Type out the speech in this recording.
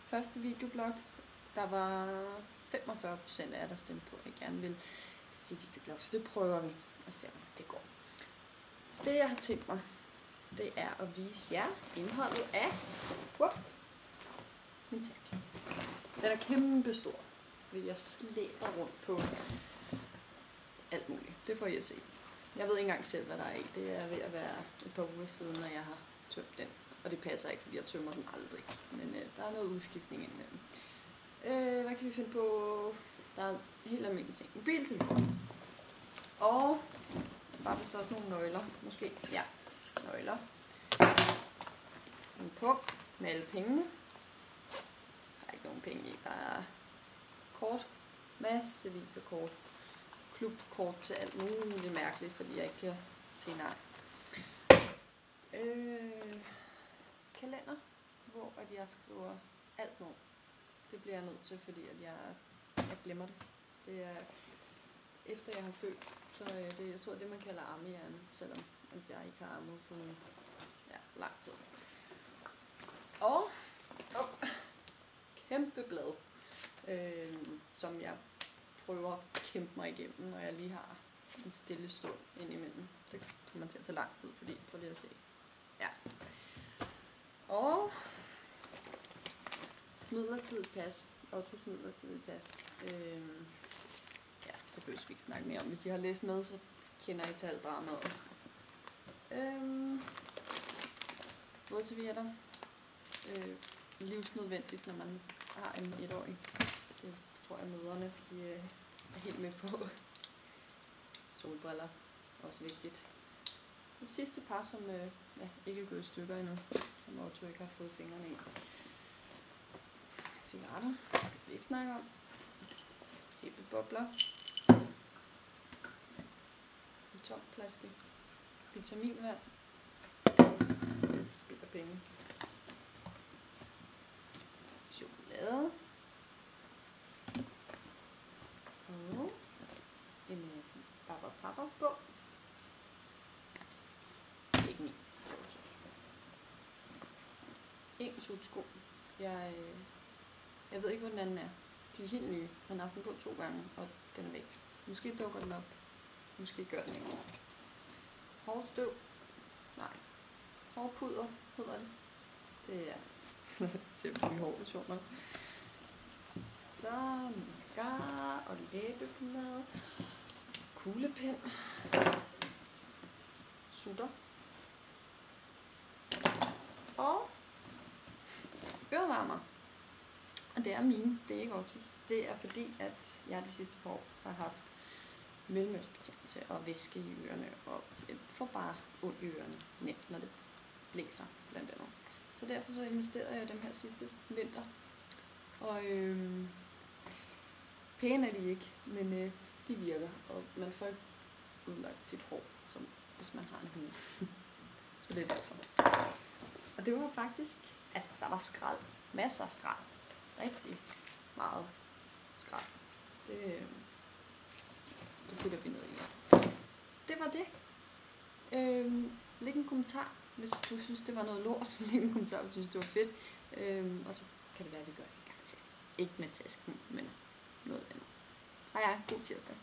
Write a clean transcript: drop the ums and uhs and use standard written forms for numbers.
første videoblog. Der var 45% af jer, der stemte på, at jeg gerne vil se videoblog, så det prøver vi og se, om det går. Det jeg har tænkt mig, det er at vise jer indholdet af min taske. Den er kæmpe stor, fordi jeg slæber rundt på alt muligt. Det får I at se. Jeg ved ikke engang selv, hvad der er i. Det er ved at være et par uger siden, når jeg har tømt den. Og det passer ikke, fordi jeg tømmer den aldrig. Men der er noget udskiftning indimellem. Hvad kan vi finde på? Der er helt almindelige ting. Mobiltelefon. Og bare vist også nogle nøgler. Måske. Ja, nøgler. En punkt med alle pengene. Der er ikke nogen penge i. Der er kort. Massevis af kort. Klubkort til alt muligt mærkeligt, fordi jeg ikke kan sige nej. Kalender, hvor at jeg skriver alt ned. Det bliver jeg nødt til, fordi at jeg glemmer det. Det er efter jeg har født, så jeg tror det man kalder ammehjerne, selvom at jeg ikke har ammet siden lang tid. Og kæmpe blad, som jeg prøver at kæmpe mig igennem, når jeg lige har en stille stund indimellem. Det kommer til at tage lang tid, fordi prøv lige at se. Ja. Og midlertidigt pas. Ottos midlertidigt pas. Ja, det behøver vi ikke snakke mere om. Hvis I har læst med, så kender I til alt dramaet. Vådservietter. Livsnødvendigt, når man har en 1-årig. Det tror jeg mødrene de er helt med på. Solbriller, også vigtigt. Det sidste par, som ikke er gået i stykker endnu, som Otto ikke har fået fingrene i. Cigaretter, det kan vi ikke snakke om. Sæbebobler. En tom flaske. Vitaminvand. Spiller penge. Chokolade. Og en Barbara på. Ikke min. En sutsko. Jeg ved ikke, hvor den anden er. De er helt nye. Han har haft den på 2 gange, og den er væk. Måske dukker den op. Måske gør den ikke. Hårstøv. Nej. Hårpuder hedder det. Det er til de hårversioner. Så mascara og læbepomade. Kuglepen. Sutter. Og ørevarmer. Og det er mine, det er ikke Ottos. Det er fordi, at jeg de sidste par år har haft mellemørebetændelse og væske i ørerne, og får bare ondt i ørerne nemt, når det blæser, blandt andet. Så derfor så investerede jeg dem her sidste vinter. Og pæne er de ikke, men de virker, og man får ikke udlagt sit hår, som hvis man har en hue. Så det er derfor. Og det var faktisk, altså så var skrald, masser af skrald. Rigtig meget skrald. Det putter vi ned i. Det var det. Læg en kommentar, hvis du synes, det var noget lort. Læg en kommentar, hvis du synes, det var fedt. Og så kan det være, at vi gør det en gang til. Ikke med tasken, men noget andet. Hej, god tirsdag.